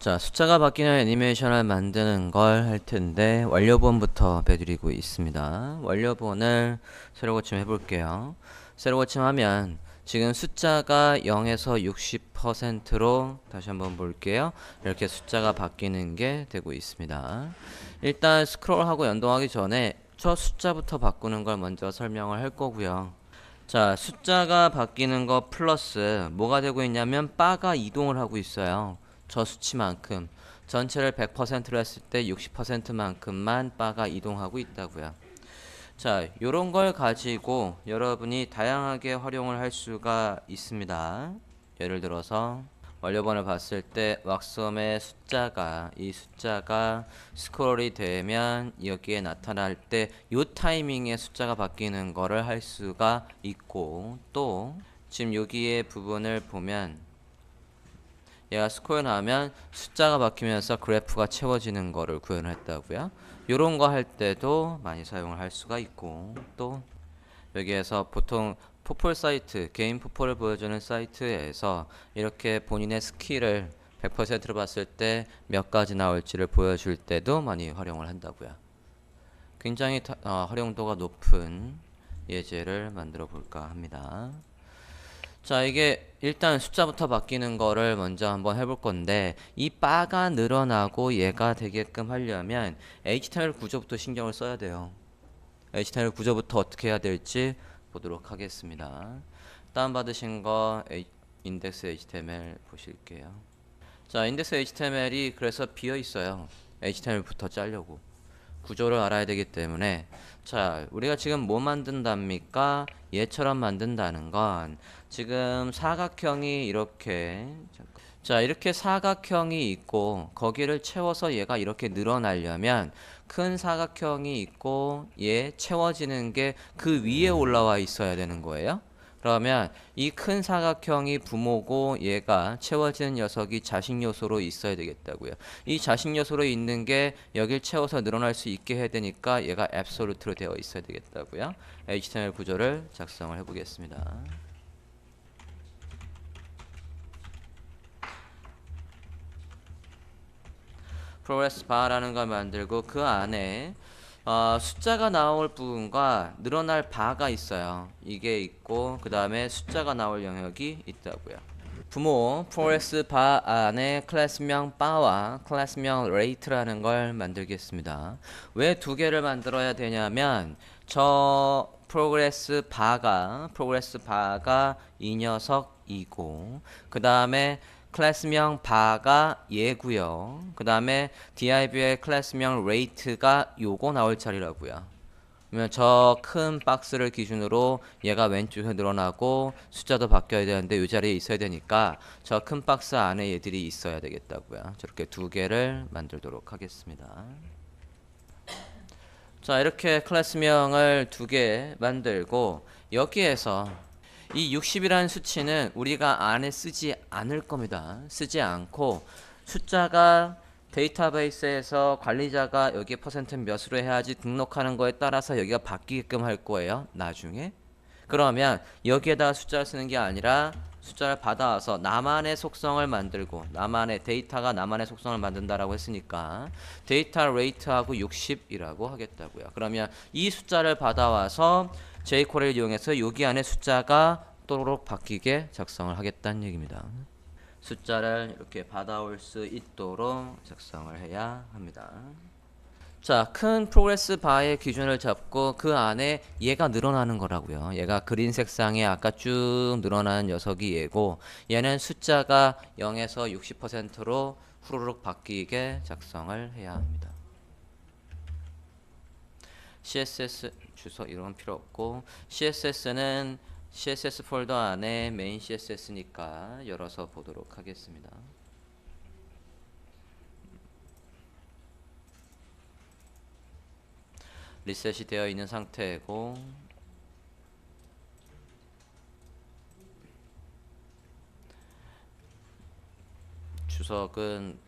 자, 숫자가 바뀌는 애니메이션을 만드는 걸 할 텐데 완료본부터 배드리고 있습니다. 완료본을 새로 고침해 볼게요. 새로 고침하면 지금 숫자가 0에서 60%로 다시 한번 볼게요. 이렇게 숫자가 바뀌는 게 되고 있습니다. 일단 스크롤하고 연동하기 전에 저 숫자부터 바꾸는 걸 먼저 설명을 할 거고요. 자, 숫자가 바뀌는 거 플러스 뭐가 되고 있냐면 바가 이동을 하고 있어요. 저 수치만큼 전체를 100%로 했을 때 60%만큼만 바가 이동하고 있다고요. 자, 요런 걸 가지고 여러분이 다양하게 활용을 할 수가 있습니다. 예를 들어서 완료본을 봤을 때 왁스홈의 숫자가 이 숫자가 스크롤이 되면 여기에 나타날 때 요 타이밍에 숫자가 바뀌는 거를 할 수가 있고, 또 지금 여기에 부분을 보면 얘가 스크롤 나오면 숫자가 바뀌면서 그래프가 채워지는 거를 구현했다고요. 요런 거 할 때도 많이 사용을 할 수가 있고, 또 여기에서 보통 포폴 사이트, 개인 포폴을 보여주는 사이트에서 이렇게 본인의 스킬을 100%로 봤을 때 몇 가지 나올지를 보여줄 때도 많이 활용을 한다고요. 굉장히 활용도가 높은 예제를 만들어 볼까 합니다. 자, 이게 일단 숫자부터 바뀌는 거를 먼저 한번 해볼 건데, 이 바가 늘어나고 얘가 되게끔 하려면 HTML 구조부터 신경을 써야 돼요. HTML 구조부터 어떻게 해야 될지 보도록 하겠습니다. 다운받으신 거 인덱스 HTML 보실게요. 자, 인덱스 HTML이 그래서 비어 있어요. HTML부터 짜려고. 구조를 알아야 되기 때문에. 자, 우리가 지금 뭐 만든답니까? 얘처럼 만든다는 건 지금 사각형이 이렇게, 자, 이렇게 사각형이 있고 거기를 채워서 얘가 이렇게 늘어나려면 큰 사각형이 있고 얘 채워지는 게 그 위에 올라와 있어야 되는 거예요. 그러면 이 큰 사각형이 부모고 얘가 채워지는 녀석이 자식 요소로 있어야 되겠다고요. 이 자식 요소로 있는 게 여길 채워서 늘어날 수 있게 해야 되니까 얘가 앱솔루트로 되어 있어야 되겠다고요. HTML 구조를 작성을 해보겠습니다. 프로그레스 바라는 걸 만들고 그 안에 숫자가 나올 부분과 늘어날 바가 있어요. 이게 있고 그 다음에 숫자가 나올 영역이 있다고요. 부모 프로그레스 바 안에 클래스명 바와 클래스명 레이트라는 걸 만들겠습니다. 왜 두 개를 만들어야 되냐면 저 프로그레스 바가 이 녀석이고 그 다음에 클래스명 바가 얘고요. 그 다음에 div의 클래스명 rate가 요거 나올 자리라고요. 그러면 저 큰 박스를 기준으로 얘가 왼쪽에 늘어나고 숫자도 바뀌어야 되는데 이 자리에 있어야 되니까 저 큰 박스 안에 얘들이 있어야 되겠다고요. 저렇게 두 개를 만들도록 하겠습니다. 자, 이렇게 클래스명을 두 개 만들고 여기에서 이 60이라는 수치는 우리가 안에 쓰지 않을 겁니다. 쓰지 않고 숫자가 데이터베이스에서 관리자가 여기에 퍼센트 몇으로 해야지 등록하는 거에 따라서 여기가 바뀌게끔 할 거예요. 나중에. 그러면 여기에다가 숫자를 쓰는 게 아니라 숫자를 받아와서 나만의 속성을 만들고 나만의 데이터가 나만의 속성을 만든다라고 했으니까 데이터 레이트하고 60이라고 하겠다고요. 그러면 이 숫자를 받아와서 jQuery를 이용해서 여기 안에 숫자가 또록 바뀌게 작성을 하겠다는 얘기입니다. 숫자를 이렇게 받아올 수 있도록 작성을 해야 합니다. 자, 큰 프로그레스 바의 기준을 잡고 그 안에 얘가 늘어나는 거라고요. 얘가 그린 색상에 아까 쭉 늘어나는 녀석이 얘고 얘는 숫자가 0에서 60%로 후루룩 바뀌게 작성을 해야 합니다. CSS 주소 이런 건 필요 없고 CSS는 CSS 폴더 안에 메인 CSS니까 열어서 보도록 하겠습니다. 리셋이 되어 있는 상태고 주석은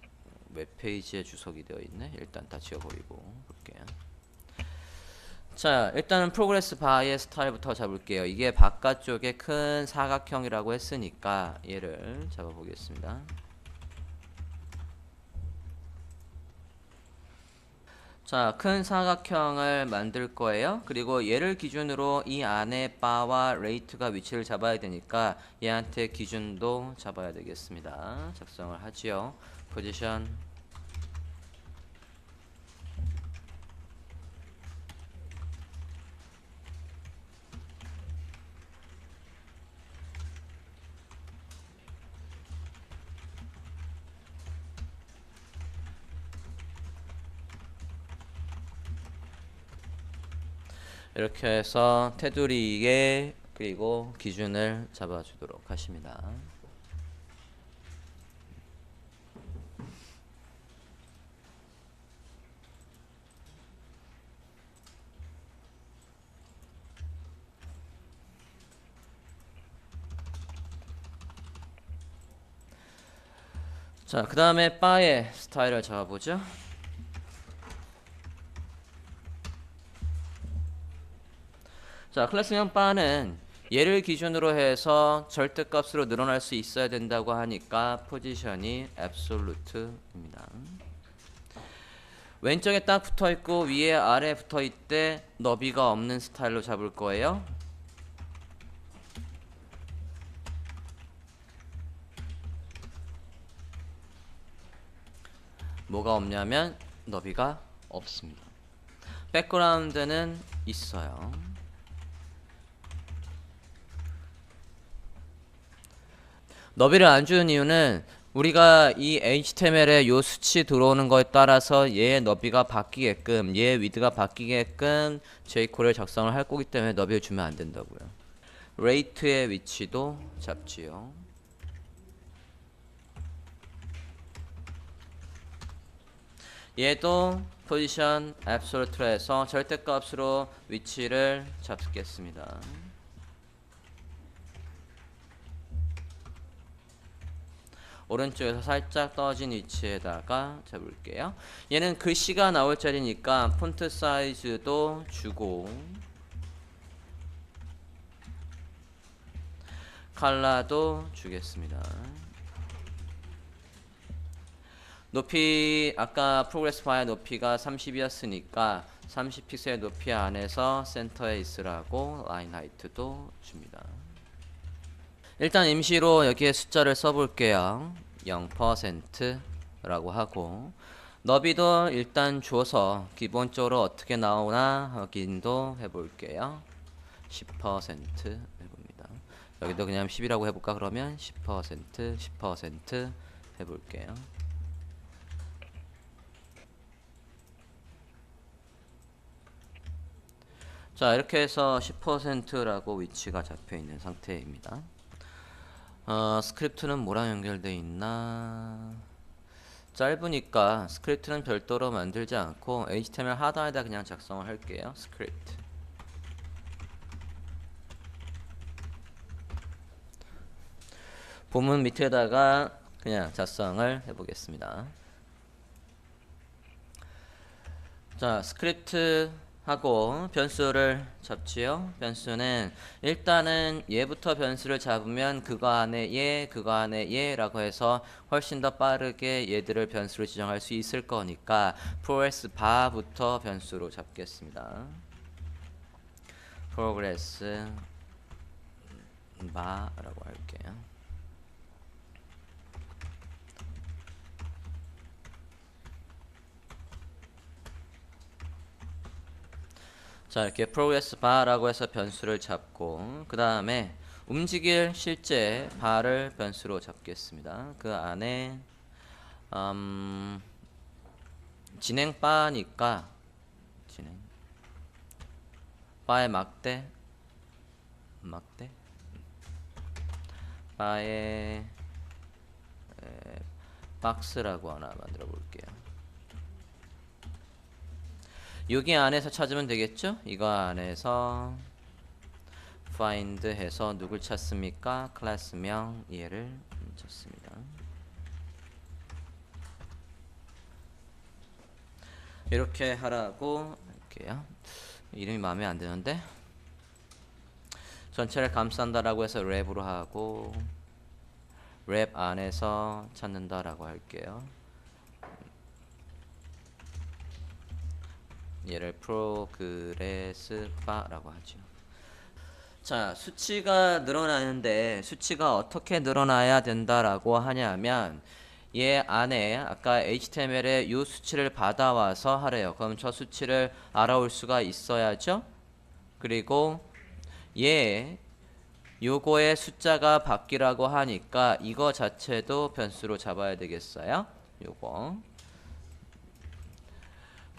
웹페이지에 주석이 되어 있네. 일단 다 지워버리고 볼게요. 자, 일단은 프로그레스 바의 스타일부터 잡을게요. 이게 바깥쪽에 큰 사각형이라고 했으니까 얘를 잡아보겠습니다. 자, 큰 사각형을 만들 거예요. 그리고 얘를 기준으로 이 안에 바와 레이트가 위치를 잡아야 되니까 얘한테 기준도 잡아야 되겠습니다. 작성을 하지요. 포지션. 이렇게 해서 테두리에 그리고 기준을 잡아주도록 하십니다. 자, 그 다음에 바의 스타일을 잡아보죠. 자, 클래스형 바는 얘를 기준으로 해서 절대값으로 늘어날 수 있어야 된다고 하니까 포지션이 absolute입니다. 왼쪽에 딱 붙어있고 위에 아래 붙어있대 너비가 없는 스타일로 잡을 거예요. 뭐가 없냐면 너비가 없습니다. 백그라운드는 있어요. 너비를 안 주는 이유는 우리가 이 HTML에 요 수치 들어오는 거에 따라서 얘의 너비가 바뀌게끔 얘의 위드가 바뀌게끔 jQuery를 작성을 할 거기 때문에 너비를 주면 안 된다고요. 레이트의 위치도 잡지요. 얘도 포지션 absolute로 해서 절대값으로 위치를 잡겠습니다. 오른쪽에서 살짝 떨어진 위치에다가 잡을게요. 얘는 글씨가 나올 자리니까 폰트 사이즈도 주고 컬러도 주겠습니다. 높이 아까 프로그레스 바의 높이가 30이었으니까 30픽셀 높이 안에서 센터에 있으라고 라인 하이트도 줍니다. 일단 임시로 여기에 숫자를 써볼게요. 0%라고 하고 너비도 일단 줘서 기본적으로 어떻게 나오나 확인도 해볼게요. 10% 해봅니다. 여기도 그냥 10이라고 해볼까? 그러면 10% 해볼게요. 자, 이렇게 해서 10%라고 위치가 잡혀 있는 상태입니다. 스크립트는 뭐랑 연결되어 있나? 짧으니까 스크립트는 별도로 만들지 않고 HTML 하단에다 그냥 작성을 할게요. 스크립트. 본문 밑에다가 그냥 작성을 해보겠습니다. 자, 스크립트 하고 변수를 잡지요. 변수는 일단은 얘부터 변수를 잡으면 그거 안에 얘, 그거 안에 얘라고 해서 훨씬 더 빠르게 얘들을 변수로 지정할 수 있을 거니까 progress bar부터 변수로 잡겠습니다. progress bar라고 할게요. 자, 이렇게 progress bar라고 해서 변수를 잡고 그 다음에 움직일 실제 bar을 변수로 잡겠습니다. 그 안에 진행 바니까 진행 바의 막대 바의 박스라고 하나 만들어 볼게요. 여기 안에서 찾으면 되겠죠? 이거 안에서 find 해서 누굴 찾습니까? 클래스명 얘를 찾습니다. 이렇게 하라고 할게요. 이름이 마음에 안 드는데 전체를 감싼다라고 해서 랩으로 하고 랩 안에서 찾는다라고 할게요. 얘를 프로그레스바라고 하죠. 자, 수치가 늘어나는데 수치가 어떻게 늘어나야 된다라고 하냐면 얘 안에 아까 HTML에 이 수치를 받아와서 하래요. 그럼 저 수치를 알아올 수가 있어야죠. 그리고 얘 요거의 숫자가 바뀌라고 하니까 이거 자체도 변수로 잡아야 되겠어요. 요거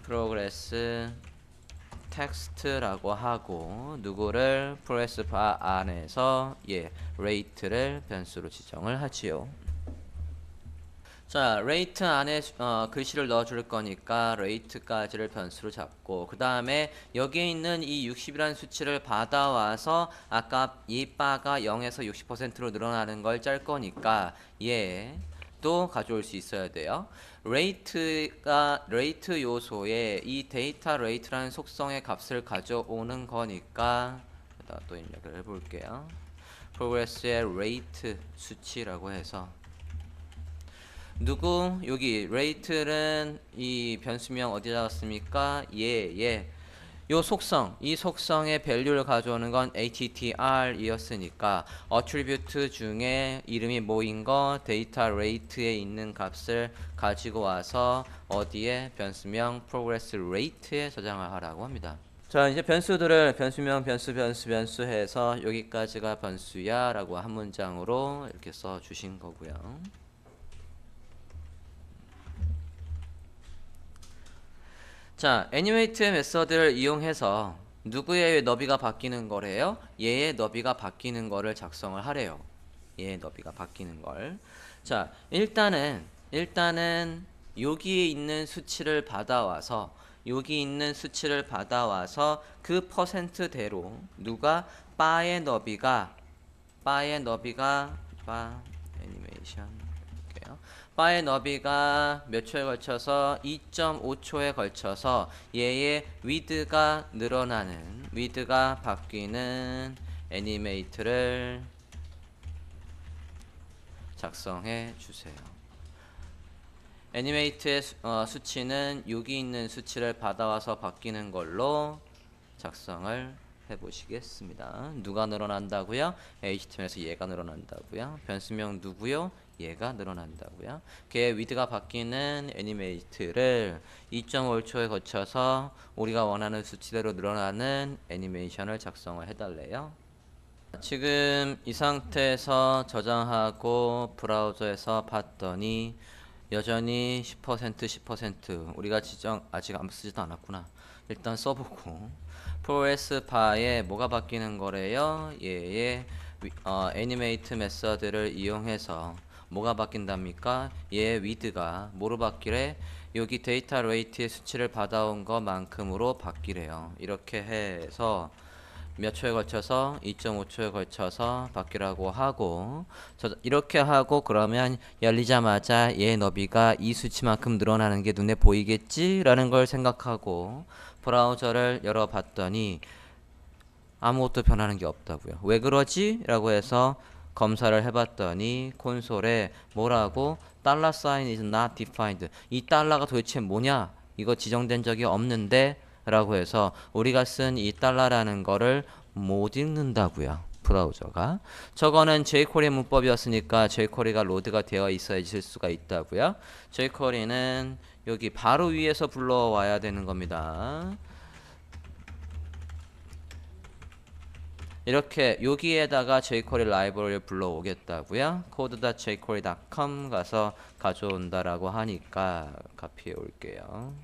프로그레스 텍스트라고 하고 누구를 프로그레스 바 안에서 레이트를 변수로 지정을 하지요. 자, 레이트 안에 글씨를 넣어줄 거니까 레이트까지를 변수로 잡고 그 다음에 여기에 있는 이 60이라는 수치를 받아와서 아까 이 바가 0에서 60%로 늘어나는 걸 짤 거니까 또 가져올 수 있어야 돼요. 레이트 요소에 이 데이터 레이트라는 속성의 값을 가져오는 거니까 또 입력을 해볼게요. 프로그레스의 레이트 수치라고 해서 여기 레이트는 이 변수명 어디다 놨습니까? 요 속성, 이 속성의 밸류를 가져오는 건 attr 이었으니까 attribute 중에 이름이 뭐인 거 데이터 레이트에 있는 값을 가지고 와서 어디에 변수명 progress rate에 저장을 하라고 합니다. 자, 이제 변수들을 변수명 변수 해서 여기까지가 변수야 라고 한 문장으로 이렇게 써 주신 거고요. 자, 애니메이트 메서드를 이용해서 누구의 너비가 바뀌는 거래요? 얘의 너비가 바뀌는 거를 작성을 하래요. 얘의 너비가 바뀌는 걸. 자, 일단은 여기에 있는 수치를 받아와서 그 퍼센트대로 누가 바의 너비가 애니메이션 바의 너비가 몇 초에 걸쳐서 2.5초에 걸쳐서 얘의 위드가 바뀌는 애니메이트를 작성해 주세요. 애니메이트의 수치는 여기 있는 수치를 받아와서 바뀌는 걸로 작성을 해보시겠습니다. 누가 늘어난다고요? HTML에서 얘가 늘어난다고요. 변수명 누구요? 얘가 늘어난다고요. 걔의 위드가 바뀌는 애니메이트를 2.5초에 거쳐서 우리가 원하는 수치대로 늘어나는 애니메이션을 작성을 해달래요. 지금 이 상태에서 저장하고 브라우저에서 봤더니 여전히 10% 우리가 아직 안 쓰지도 않았구나. 일단 써보고 progress 바에 뭐가 바뀌는 거래요? 얘의 애니메이트 메서드를 이용해서 뭐가 바뀐답니까? 얘의 위드가 뭐로 바뀌래? 여기 데이터 레이트의 수치를 받아온 것만큼으로 바뀌래요. 이렇게 해서 몇 초에 걸쳐서 2.5초에 걸쳐서 바뀌라고 하고 이렇게 하고 그러면 열리자마자 얘 너비가 이 수치만큼 늘어나는 게 눈에 보이겠지? 라는 걸 생각하고 브라우저를 열어봤더니 아무것도 변하는 게 없다고요. 왜 그러지? 라고 해서 검사를 해봤더니 콘솔에 뭐라고? $sign is not defined. 이 달러가 도대체 뭐냐? 이거 지정된 적이 없는데? 라고 해서 우리가 쓴 이 달러라는 거를 못 읽는다고요. 브라우저가. 저거는 jQuery 문법이었으니까 jQuery가 로드가 되어 있어야 있을 수가 있다고요. jQuery는 여기 바로 위에서 불러와야 되는 겁니다. 이렇게 여기에다가 jQuery 라이브러리를 불러오겠다고요. code.jquery.com 가서 가져온다라고 하니까 카피해 올게요.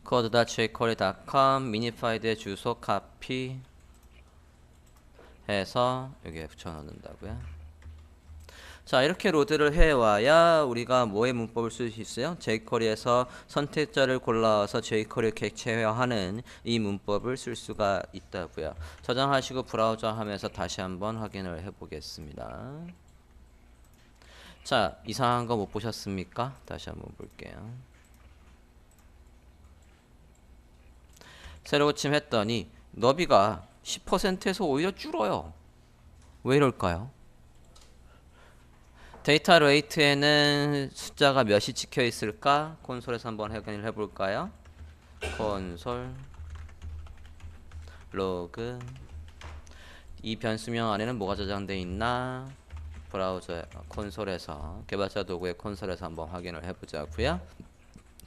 code.jquery.com 미니파이드의 주소 카피 해서 여기에 붙여 넣는다고요. 자, 이렇게 로드를 해와야 우리가 뭐의 문법을 쓸 수 있어요? jQuery에서 선택자를 골라와서 jQuery 객체화하는 이 문법을 쓸 수가 있다고요. 저장하시고 브라우저 하면서 다시 한번 확인을 해보겠습니다. 자, 이상한 거 못 보셨습니까? 다시 한번 볼게요. 새로 고침했더니 너비가 10%에서 오히려 줄어요. 왜 이럴까요? 데이터 레이트에는 숫자가 몇이 찍혀 있을까? 콘솔에서 한번 확인을 해볼까요? 콘솔 로그 이 변수명 안에는 뭐가 저장되어 있나? 브라우저 콘솔에서 개발자 도구의 콘솔에서 한번 확인을 해보자고요.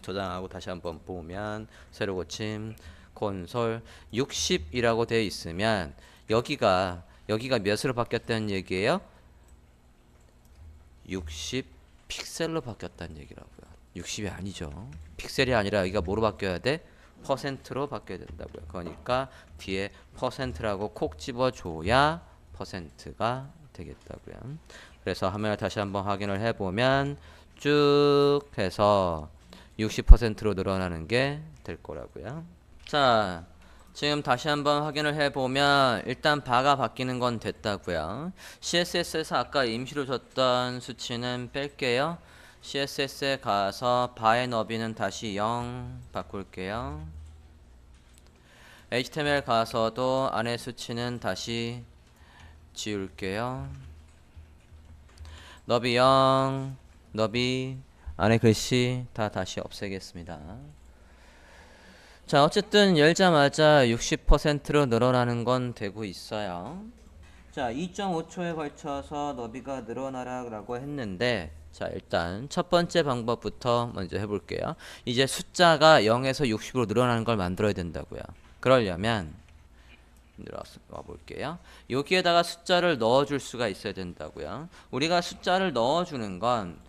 저장하고 다시 한번 보면 새로 고침 콘솔 60이라고 되어 있으면 여기가 몇으로 바뀌었다는 얘기예요? 60 픽셀로 바뀌었다는 얘기라고요. 60이 아니죠. 픽셀이 아니라 여기가 뭐로 바뀌어야 돼? 퍼센트로 바뀌어야 된다고요. 그러니까 뒤에 퍼센트라고 콕 집어줘야 퍼센트가 되겠다고요. 그래서 화면을 다시 한번 확인을 해보면 쭉 해서 60%로 늘어나는 게 될 거라고요. 자, 지금 다시 한번 확인을 해보면 일단 바가 바뀌는 건 됐다고요. CSS에서 아까 임시로 줬던 수치는 뺄게요. CSS에 가서 바의 너비는 다시 0 바꿀게요. HTML 가서도 안에 수치는 다시 지울게요. 너비 0, 너비 안에 글씨 다 다시 없애겠습니다. 자, 어쨌든 열자마자 60%로 늘어나는 건 되고 있어요. 자, 2.5초에 걸쳐서 너비가 늘어나라 라고 했는데, 자, 일단 첫 번째 방법부터 먼저 해볼게요. 이제 숫자가 0에서 60으로 늘어나는 걸 만들어야 된다고요. 그러려면 와 볼게요. 여기에다가 숫자를 넣어줄 수가 있어야 된다고요. 우리가 숫자를 넣어주는 건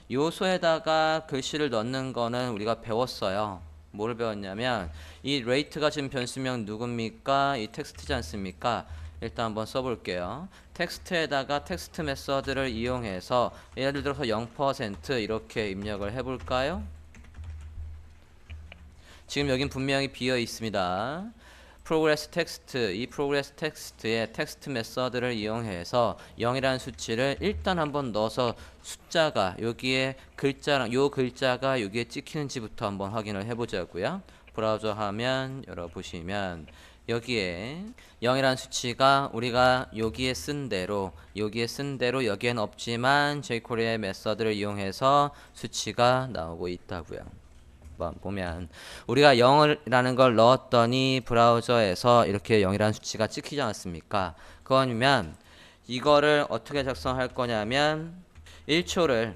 요소에다가 글씨를 넣는 거는 우리가 배웠어요. 뭐를 배웠냐면 이 레이트가 지금 변수명 누굽니까? 이 텍스트지 않습니까? 일단 한번 써볼게요. 텍스트에다가 텍스트 메서드를 이용해서 예를 들어서 0% 이렇게 입력을 해볼까요? 지금 여긴 분명히 비어 있습니다. 프로그레스 텍스트, 이 프로그레스 텍스트의 텍스트 메서드를 이용해서 0이라는 수치를 일단 한번 넣어서 숫자가 여기에 글자랑 요 글자가 여기에 찍히는지부터 한번 확인을 해보자고요. 브라우저 화면 열어보시면 여기에 0이라는 수치가 우리가 여기에 쓴 대로 여기엔 없지만 jQuery의 메서드를 이용해서 수치가 나오고 있다고요. 보면 우리가 0이라는 걸 넣었더니 브라우저에서 이렇게 0이라는 수치가 찍히지 않았습니까? 그러면 이거를 어떻게 작성할 거냐면 1초를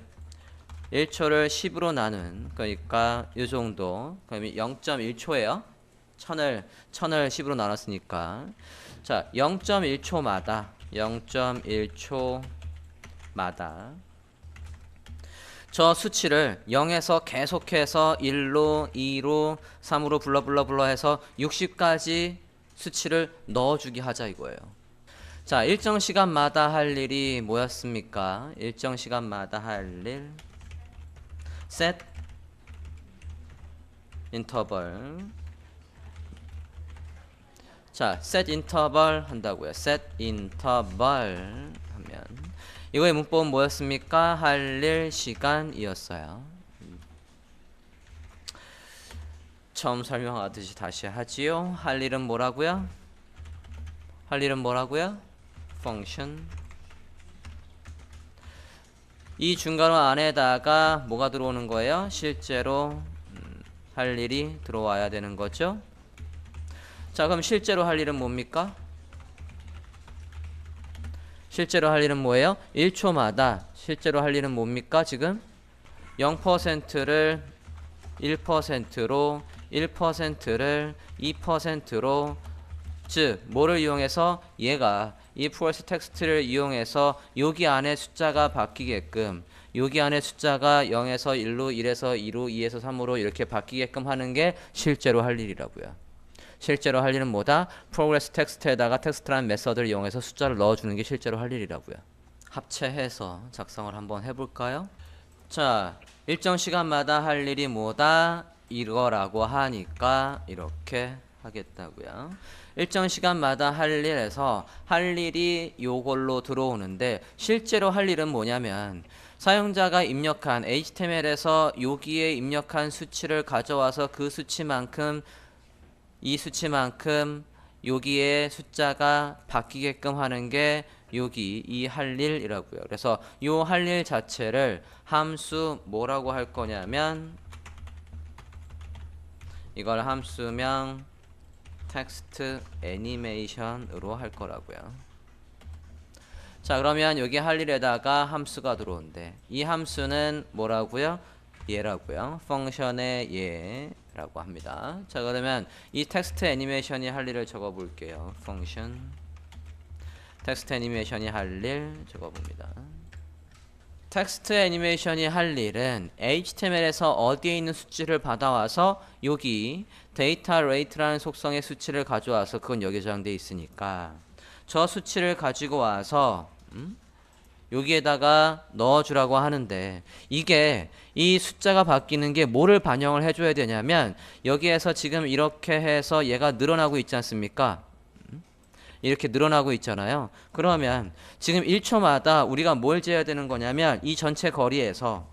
10으로 나눈, 그러니까 이 정도, 그럼 0.1초예요. 1000을 10으로 나눴으니까 자, 0.1초마다 저 수치를 0에서 계속해서 1로, 2로, 3으로 불러 해서 60까지 수치를 넣어주게 하자 이거예요. 자, 일정 시간마다 할 일이 뭐였습니까? 일정 시간마다 할 일 set interval. 자, set interval 한다고요. set interval 하면 이거의 문법은 뭐였습니까? 할 일 시간이었어요. 처음 설명하듯이 다시 하지요. 할 일은 뭐라고요? function. 이 중괄호 안에다가 뭐가 들어오는 거예요? 실제로 할 일이 들어와야 되는 거죠. 자, 그럼 실제로 할 일은 뭡니까? 실제로 할 일은 뭐예요? 1초마다 실제로 할 일은 뭡니까? 지금 0%를 1%로 1%를 2%로 즉 뭐를 이용해서 얘가 이 프로세스 텍스트를 이용해서 여기 안에 숫자가 바뀌게끔 여기 안에 숫자가 0에서 1로 1에서 2로 2에서 3으로 이렇게 바뀌게끔 하는 게 실제로 할 일이라고요. 실제로 할 일은 뭐다? 프로그레스 텍스트에다가 텍스트라는 메서드를 이용해서 숫자를 넣어주는 게 실제로 할 일이라고요. 합체해서 작성을 한번 해볼까요? 자, 일정 시간마다 할 일이 뭐다? 이거라고 하니까 이렇게 하겠다고요. 일정 시간마다 할 일에서 할 일이 요걸로 들어오는데 실제로 할 일은 뭐냐면 사용자가 입력한 HTML에서 여기에 입력한 수치를 가져와서 그 수치만큼 이 수치만큼 여기에 숫자가 바뀌게끔 하는 게 여기 이 할 일이라고요. 그래서 이 할 일 자체를 함수 뭐라고 할 거냐면 이걸 함수명 텍스트 애니메이션으로 할 거라고요. 자, 그러면 여기 할 일에다가 함수가 들어온대. 이 함수는 뭐라고요? 얘라고요. 펑션의 얘라고 합니다. 자, 그러면 이 텍스트 애니메이션이 할 일을 적어 볼게요. 펑션 텍스트 애니메이션이 할 일 적어 봅니다. 텍스트 애니메이션이 할 일은 HTML에서 어디에 있는 수치를 받아와서 여기 데이터 레이트라는 속성의 수치를 가져와서 그건 여기에 저장되어 있으니까 저 수치를 가지고 와서 여기에다가 넣어주라고 하는데 이게 이 숫자가 바뀌는 게 뭐를 반영을 해줘야 되냐면 여기에서 지금 이렇게 해서 얘가 늘어나고 있지 않습니까? 이렇게 늘어나고 있잖아요. 그러면 지금 1초마다 우리가 뭘 재야 되는 거냐면 이 전체 거리에서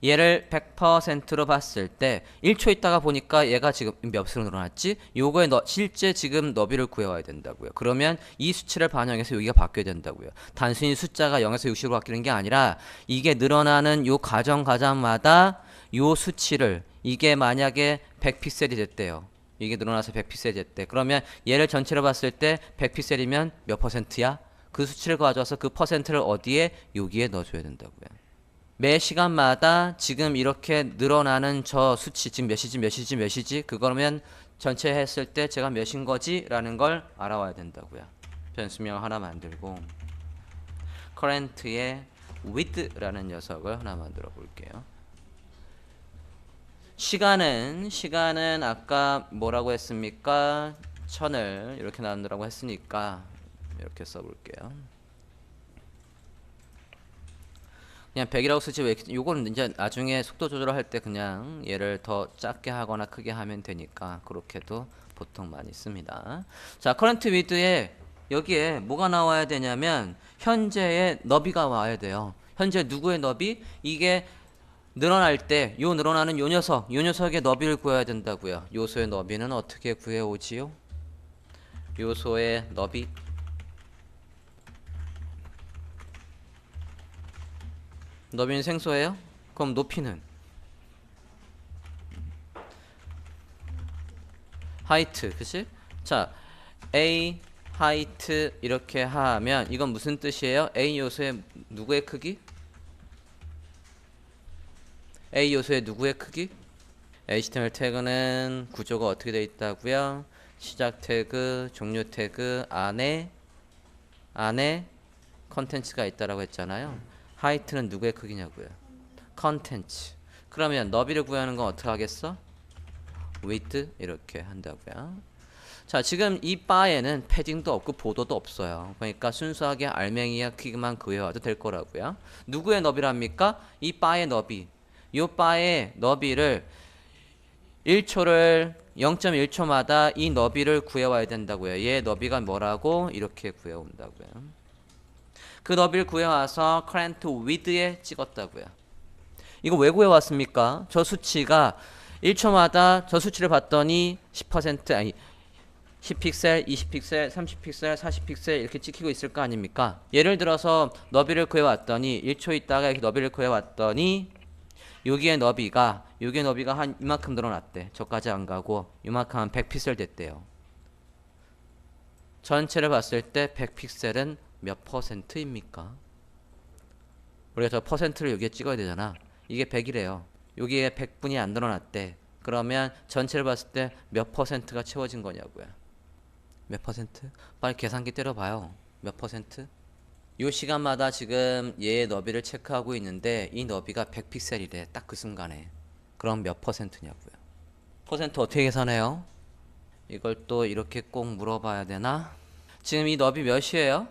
얘를 100%로 봤을 때 1초 있다가 보니까 얘가 지금 몇으로 늘어났지? 요거에 실제 지금 너비를 구해와야 된다고요. 그러면 이 수치를 반영해서 여기가 바뀌어야 된다고요. 단순히 숫자가 0에서 60으로 바뀌는 게 아니라 이게 늘어나는 요 과정마다 요 수치를 이게 만약에 100픽셀이 됐대요. 이게 늘어나서 100픽셀이 됐대. 그러면 얘를 전체로 봤을 때 100픽셀이면 몇 퍼센트야? 그 수치를 가져와서 그 퍼센트를 어디에? 여기에 넣어줘야 된다고요. 매 시간마다 지금 이렇게 늘어나는 저 수치 지금 몇이지 그거면 전체 했을 때 제가 몇인 거지? 라는 걸 알아와야 된다고요. 변수명 하나 만들고 current의 width라는 녀석을 하나 만들어 볼게요. 시간은 아까 뭐라고 했습니까? 1000을 이렇게 나누라고 했으니까 이렇게 써볼게요. 그냥 100이라고 쓰지 왜 요거는 이제 나중에 속도 조절할 때 그냥 얘를 더 작게 하거나 크게 하면 되니까 그렇게도 보통 많이 씁니다. 자, current width에 여기에 뭐가 나와야 되냐면 현재의 너비가 와야 돼요. 현재 누구의 너비? 이게 늘어날 때 요 늘어나는 요 녀석의 너비를 구해야 된다고요. 요소의 너비는 어떻게 구해오지요? 요소의 너비 너비는 생소해요? 그럼 높이는 하이트, 그치? 자, A 하이트 이렇게 하면 이건 무슨 뜻이에요? A 요소의 누구의 크기? A 요소의 누구의 크기? HTML 태그는 구조가 어떻게 되어 있다고요? 시작 태그, 종료 태그 안에 컨텐츠가 있다라고 했잖아요. 하이트는 누구의 크기냐고요? 컨텐츠. 그러면 너비를 구하는 건 어떻게 하겠어? width 이렇게 한다고요. 자, 지금 이 바에는 패딩도 없고 보도도 없어요. 그러니까 순수하게 알맹이와 크기만 구해와도 될 거라고요. 누구의 너비랍니까? 이 바의 너비. 이 바의 너비를 1초를 0.1초마다 이 너비를 구해와야 된다고요. 얘 너비가 뭐라고? 이렇게 구해온다고요. 그 너비를 구해와서 current width에 찍었다고요. 이거 왜 구해왔습니까? 저 수치가 1초마다 저 수치를 봤더니 10% 아니 10픽셀, 20픽셀, 30픽셀, 40픽셀 이렇게 찍히고 있을 거 아닙니까? 예를 들어서 너비를 구해왔더니 1초 있다가 이렇게 너비를 구해왔더니 여기에 너비가 한 이만큼 늘어났대. 저까지 안 가고 이만큼 한 100픽셀 됐대요. 전체를 봤을 때 100픽셀은 몇 퍼센트입니까? 우리가 저 퍼센트를 여기에 찍어야 되잖아. 이게 100이래요. 여기에 100분이 안 늘어났대. 그러면 전체를 봤을 때 몇 퍼센트가 채워진 거냐고요. 몇 퍼센트? 빨리 계산기 때려봐요. 몇 퍼센트? 요 시간마다 지금 얘의 너비를 체크하고 있는데 이 너비가 100픽셀이래. 딱 그 순간에. 그럼 몇 퍼센트냐고요. 퍼센트 어떻게 계산해요? 이걸 또 이렇게 꼭 물어봐야 되나? 지금 이 너비 몇이에요?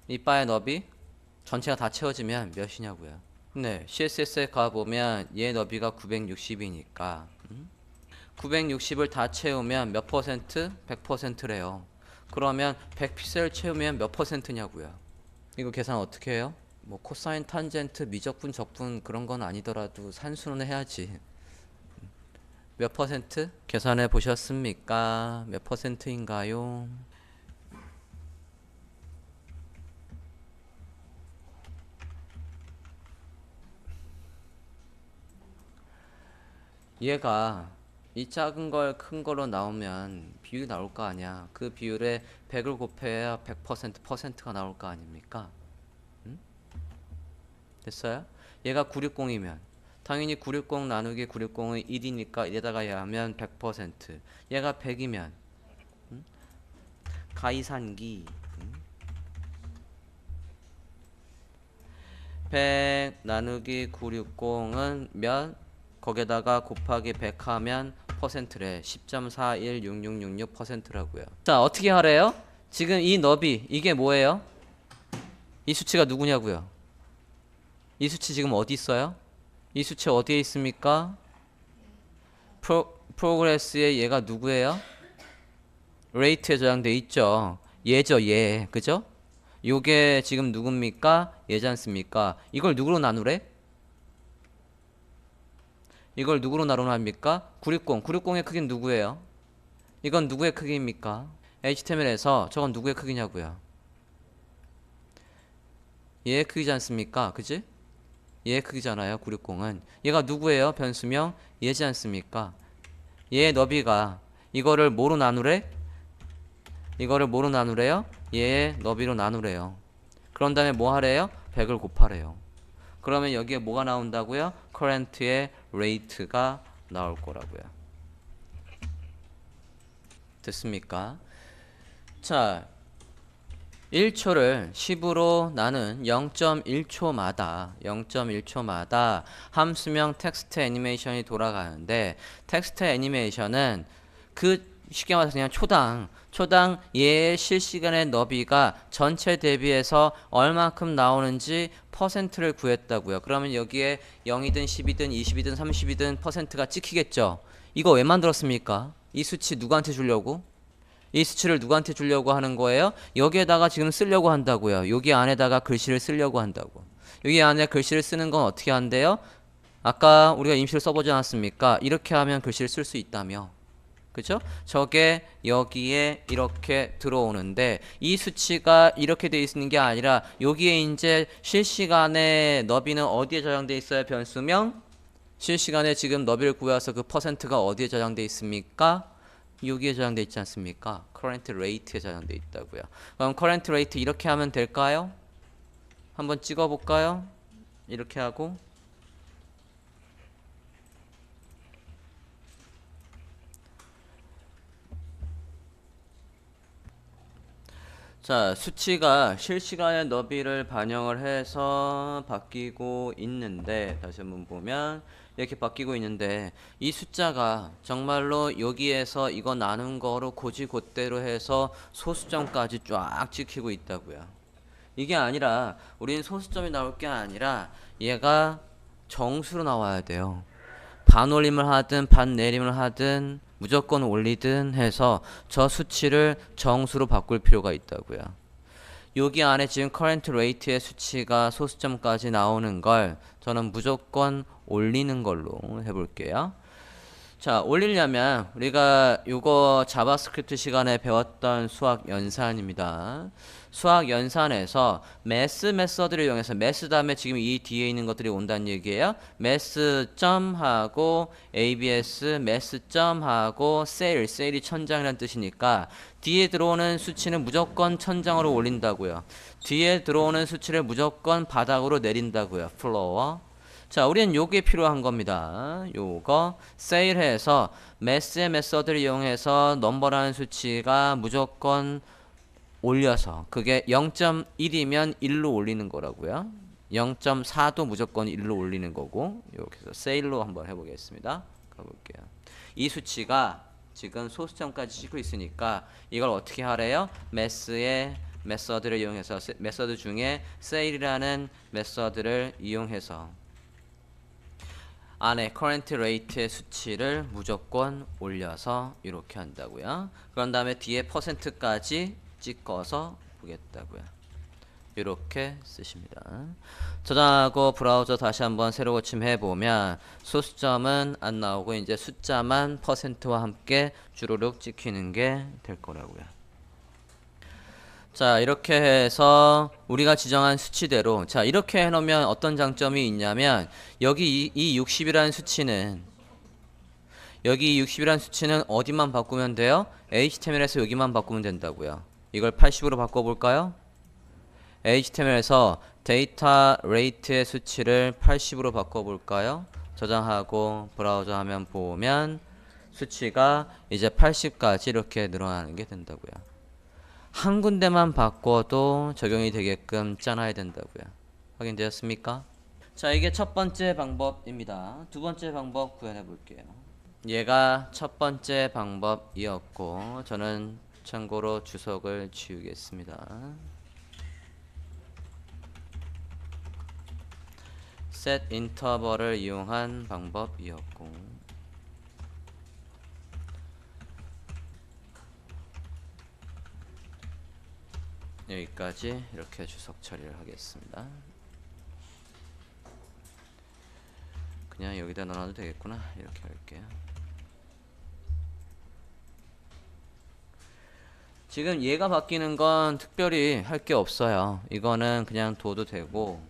이 바의 너비? 전체가 다 채워지면 몇이냐고요. 네, CSS에 가보면 얘 너비가 960이니까 960을 다 채우면 몇 퍼센트? 100%래요. 그러면 100픽셀 채우면 몇 퍼센트냐고요. 이거 계산 어떻게 해요? 뭐 코사인, 탄젠트, 미적분, 적분 그런 건 아니더라도 산수는 해야지. 몇 퍼센트? 계산해 보셨습니까? 몇 퍼센트인가요? 얘가 이 작은 걸 큰 거로 나오면 비율이 나올 거 아니야. 그 비율에 100을 곱해야 100%가 나올 거 아닙니까? 응? 됐어요? 얘가 960이면 당연히 960 나누기 960은 1이니까 1에다가 얘하면 100%. 얘가 100이면 가이산기 100 나누기 960은 몇? 거기에다가 곱하기 100 하면 퍼센트래. 10.416666%라고요. 자, 어떻게 하래요? 지금 이 너비 이게 뭐예요? 이 수치가 누구냐고요? 이 수치 지금 어디 있어요? 이 수치 어디에 있습니까? 프로그레스에 얘가 누구예요? 레이트에 저장돼 있죠. 얘죠, 얘. 그죠? 요게 지금 누굽니까? 얘지 않습니까? 이걸 누구로 나누래? 이걸 누구로 나눠합니까? 960. 960의 크기는 누구예요? 이건 누구의 크기입니까? HTML에서 저건 누구의 크기냐고요? 얘의 크기지 않습니까? 그지? 얘의 크기잖아요. 960은. 얘가 누구예요? 변수명 얘지 않습니까? 얘의 너비가 이거를 뭐로 나누래? 이거를 뭐로 나누래요? 얘의 너비로 나누래요. 그런 다음에 뭐 하래요? 100을 곱하래요. 그러면 여기에 뭐가 나온다고요? current의 rate가 나올 거라고요. 됐습니까? 자, 1초를 10으로 나눈 0.1초마다 함수명 텍스트 애니메이션이 돌아가는데, 텍스트 애니메이션은 그 쉽게 말해서 그냥 초당 얘의 실시간의 너비가 전체 대비해서 얼마큼 나오는지 퍼센트를 구했다고요. 그러면 여기에 0이든 10이든 20이든 30이든 퍼센트가 찍히겠죠. 이거 왜 만들었습니까? 이 수치 누구한테 주려고? 이 수치를 누구한테 주려고 하는 거예요? 여기에다가 지금 쓰려고 한다고요. 여기 안에다가 글씨를 쓰려고 한다고. 여기 안에 글씨를 쓰는 건 어떻게 한대요? 아까 우리가 임시로 써보지 않았습니까? 이렇게 하면 글씨를 쓸 수 있다며. 그죠? 저게 여기에 이렇게 들어오는데, 이 수치가 이렇게 돼 있는 게 아니라 여기에 이제 실시간에 너비는 어디에 저장돼 있어요? 변수명 실시간에 지금 너비를 구해서 그 퍼센트가 어디에 저장돼 있습니까? 여기에 저장돼 있지 않습니까? current rate에 저장돼 있다고요. 그럼 current rate 이렇게 하면 될까요? 한번 찍어 볼까요? 이렇게 하고, 자, 수치가 실시간의 너비를 반영을 해서 바뀌고 있는데, 다시 한번 보면 이렇게 바뀌고 있는데, 이 숫자가 정말로 여기에서 이거 나눈 거로 고지곧대로 해서 소수점까지 쫙 찍히고 있다고요. 이게 아니라 우리는 소수점이 나올 게 아니라 얘가 정수로 나와야 돼요. 반올림을 하든 반내림을 하든 무조건 올리든 해서 저 수치를 정수로 바꿀 필요가 있다고요. 여기 안에 지금 current rate의 수치가 소수점까지 나오는 걸 저는 무조건 올리는 걸로 해볼게요. 자, 올리려면 우리가 요거 자바스크립트 시간에 배웠던 수학 연산입니다. 수학 연산에서 매스 메서드를 이용해서, 매스 다음에 지금 이 뒤에 있는 것들이 온다는 얘기예요. 매스 점하고 abs, 매스 점하고 세일이 천장이라는 뜻이니까 뒤에 들어오는 수치는 무조건 천장으로 올린다고요. 뒤에 들어오는 수치를 무조건 바닥으로 내린다고요. 플로어. 자, 우리는 요게 필요한 겁니다. 요거 세일해서 매스의 메서드를 이용해서 넘버라는 수치가 무조건 올려서, 그게 0.1이면 1로 올리는 거라고요. 0.4도 무조건 1로 올리는 거고, 이렇게 해서 세일로 한번 해보겠습니다. 가볼게요. 이 수치가 지금 소수점까지 찍고 있으니까 이걸 어떻게 하래요? 매스의 메서드를 이용해서, 메서드 중에 세일이라는 메서드를 이용해서 안에 current rate의 수치를 무조건 올려서 이렇게 한다고요. 그런 다음에 뒤에 퍼센트까지 찍어서 보겠다고요. 이렇게 쓰십니다. 저장하고 브라우저 다시 한번 새로 고침해 보면 소수점은 안 나오고 이제 숫자만 %와 함께 주르륵 찍히는 게 될 거라고요. 자, 이렇게 해서 우리가 지정한 수치대로, 자, 이렇게 해놓으면 어떤 장점이 있냐면 여기 이 60이라는 수치는, 여기 60이라는 수치는 어디만 바꾸면 돼요? HTML에서 여기만 바꾸면 된다고요. 이걸 80으로 바꿔볼까요? HTML에서 데이터 레이트의 수치를 80으로 바꿔볼까요? 저장하고 브라우저 화면 보면 수치가 이제 80까지 이렇게 늘어나는 게 된다고요. 한 군데만 바꿔도 적용이 되게끔 짜놔야 된다고요. 확인되었습니까? 자, 이게 첫 번째 방법입니다. 두 번째 방법 구현해 볼게요. 얘가 첫 번째 방법이었고 저는 참고로 주석을 지우겠습니다. set 인터벌을 이용한 방법이었고 여기까지 이렇게 주석 처리를 하겠습니다. 그냥 여기다 넣어놔도 되겠구나. 이렇게 할게요. 지금 얘가 바뀌는 건 특별히 할 게 없어요. 이거는 그냥 둬도 되고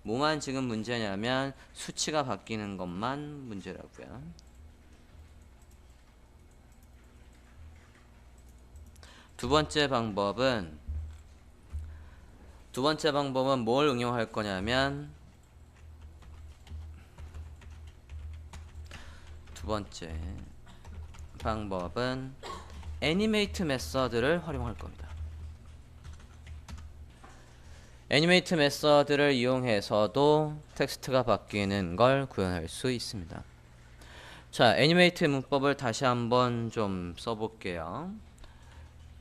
뭐만 지금 문제냐면 수치가 바뀌는 것만 문제라고요. 두 번째 방법은 뭘 응용할 거냐면 두 번째 방법은 애니메이트 메서드를 활용할 겁니다. 애니메이트 메서드를 이용해서도 텍스트가 바뀌는 걸 구현할 수 있습니다. 자, 애니메이트 문법을 다시 한번 좀 써볼게요.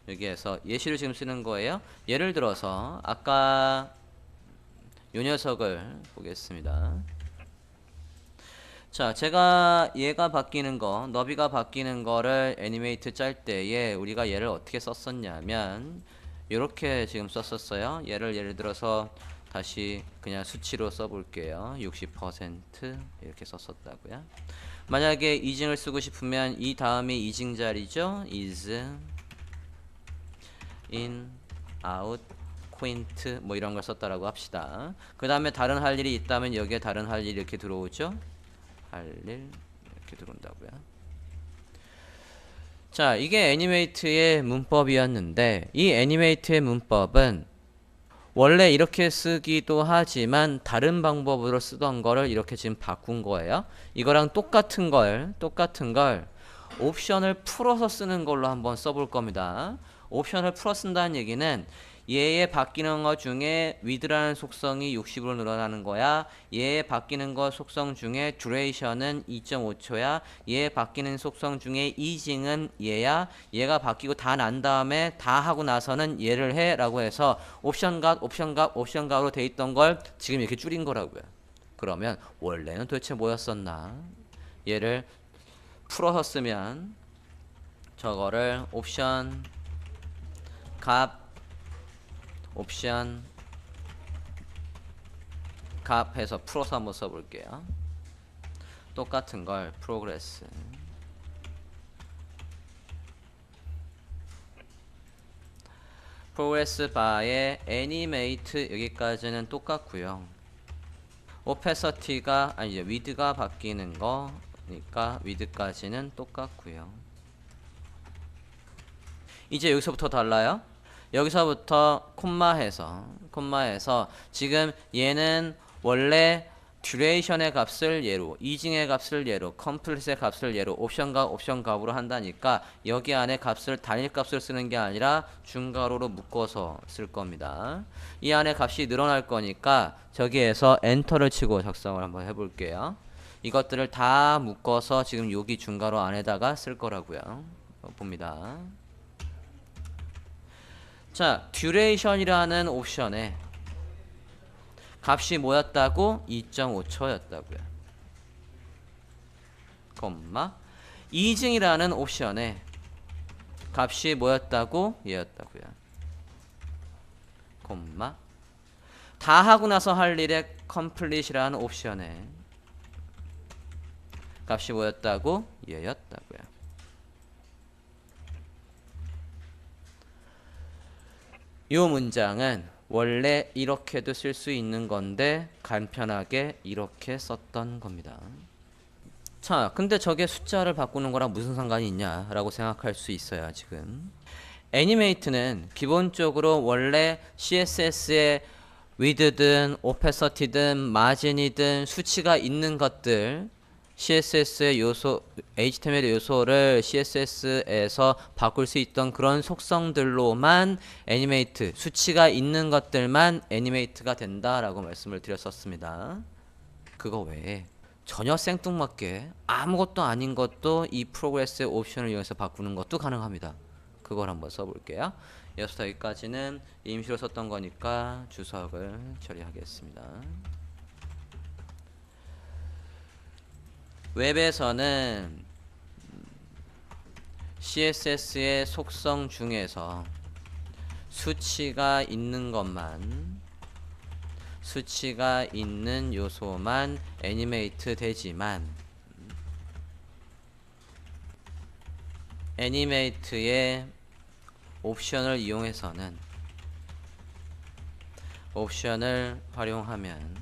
여기에서 예시를 지금 쓰는 거예요. 예를 들어서 아까 요 녀석을 보겠습니다. 자, 제가 얘가 바뀌는 거, 너비가 바뀌는 거를 애니메이트 짤 때에 우리가 얘를 어떻게 썼었냐면 요렇게 지금 썼었어요. 예를 들어서 다시 그냥 수치로 써볼게요. 60% 이렇게 썼었다고요. 만약에 이징을 쓰고 싶으면 이 다음에 이징 자리죠. is, in, out, quint 뭐 이런 걸 썼다라고 합시다. 그 다음에 다른 할 일이 있다면 여기에 다른 할 일이 이렇게 들어오죠. 할 일 이렇게 들어온다고요. 자, 이게 애니메이트의 문법이었는데 이 애니메이트의 문법은 원래 이렇게 쓰기도 하지만 다른 방법으로 쓰던 거를 이렇게 지금 바꾼 거예요. 이거랑 똑같은 걸 옵션을 풀어서 쓰는 걸로 한번 써볼 겁니다. 옵션을 풀어 쓴다는 얘기는 얘의 바뀌는 것 중에 width라는 속성이 60으로 늘어나는 거야. 얘의 바뀌는 것 속성 중에 duration은 2.5초야. 얘의 바뀌는 속성 중에 easing은 얘야. 얘가 바뀌고 다 난 다음에 다 하고 나서는 얘를 해 라고 해서 옵션값으로 돼 있던 걸 지금 이렇게 줄인 거라고요. 그러면 원래는 도대체 뭐였었나? 얘를 풀어서 쓰면 저거를 옵션 값 해서 풀어서 한번 써볼게요. 똑같은 걸 프로그레스 바의 애니메이트 여기까지는 똑같고요. 오페서티가 아니죠, 위드가 바뀌는 거니까 위드까지는 똑같고요. 이제 여기서부터 달라요. 여기서부터 콤마해서 지금 얘는 원래 듀레이션의 값을 예로, 이징의 값을 예로, 컴플릿의 값을 예로, 옵션 값으로 한다니까 여기 안에 값을 단일 값을 쓰는 게 아니라 중괄호로 묶어서 쓸 겁니다. 이 안에 값이 늘어날 거니까 저기에서 엔터를 치고 작성을 한번 해볼게요. 이것들을 다 묶어서 지금 여기 중괄호 안에다가 쓸 거라고요. 봅니다. 자, duration이라는 옵션에 값이 뭐였다고? 2.5초였다고요. 콤마 easing이라는 옵션에 값이 뭐였다고? 얘였다고요. 콤마 다 하고 나서 할 일에 complete이라는 옵션에 값이 뭐였다고? 얘였다고요. 이 문장은 원래 이렇게도 쓸 수 있는 건데 간편하게 이렇게 썼던 겁니다. 자, 근데 저게 숫자를 바꾸는 거랑 무슨 상관이 있냐라고 생각할 수 있어요, 지금. 애니메이트는 기본적으로 원래 CSS에 width든 opacity든 margin이든 수치가 있는 것들, CSS의 요소, HTML의 요소를 CSS에서 바꿀 수 있던 그런 속성들로만 애니메이트, 수치가 있는 것들만 애니메이트가 된다라고 말씀을 드렸었습니다. 그거 외에 전혀 생뚱맞게 아무것도 아닌 것도 이 프로그레스의 옵션을 이용해서 바꾸는 것도 가능합니다. 그걸 한번 써볼게요. 여기서 여기까지는 임시로 썼던 거니까 주석을 처리하겠습니다. 웹에서는 CSS의 속성 중에서 수치가 있는 것만, 수치가 있는 요소만 애니메이트 되지만 애니메이트의 옵션을 이용해서는, 옵션을 활용하면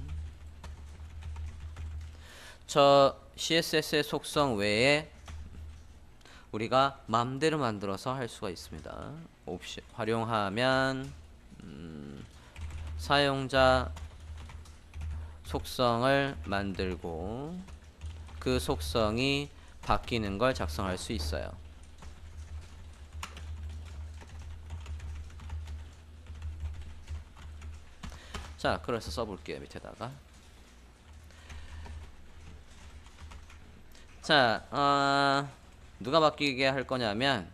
저 CSS의 속성 외에 우리가 마음대로 만들어서 할 수가 있습니다. 옵션 활용하면 사용자 속성을 만들고 그 속성이 바뀌는 걸 작성할 수 있어요. 자, 그래서 써볼게요. 밑에다가. 자, 누가 바뀌게 할 거냐면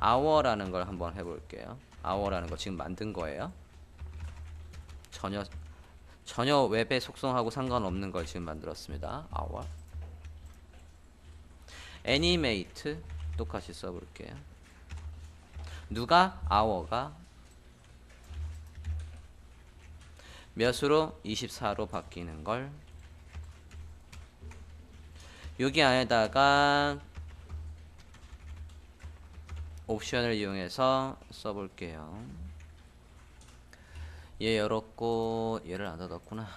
hour라는 걸 한번 해볼게요. hour라는 거 지금 만든 거예요. 전혀 웹의 속성하고 상관없는 걸 지금 만들었습니다. hour. animate 똑같이 써볼게요. 누가? hour가 몇으로? 24로 바뀌는 걸 여기 안에다가 옵션을 이용해서 써볼게요. 얘 열었고 얘를 안 닫았구나.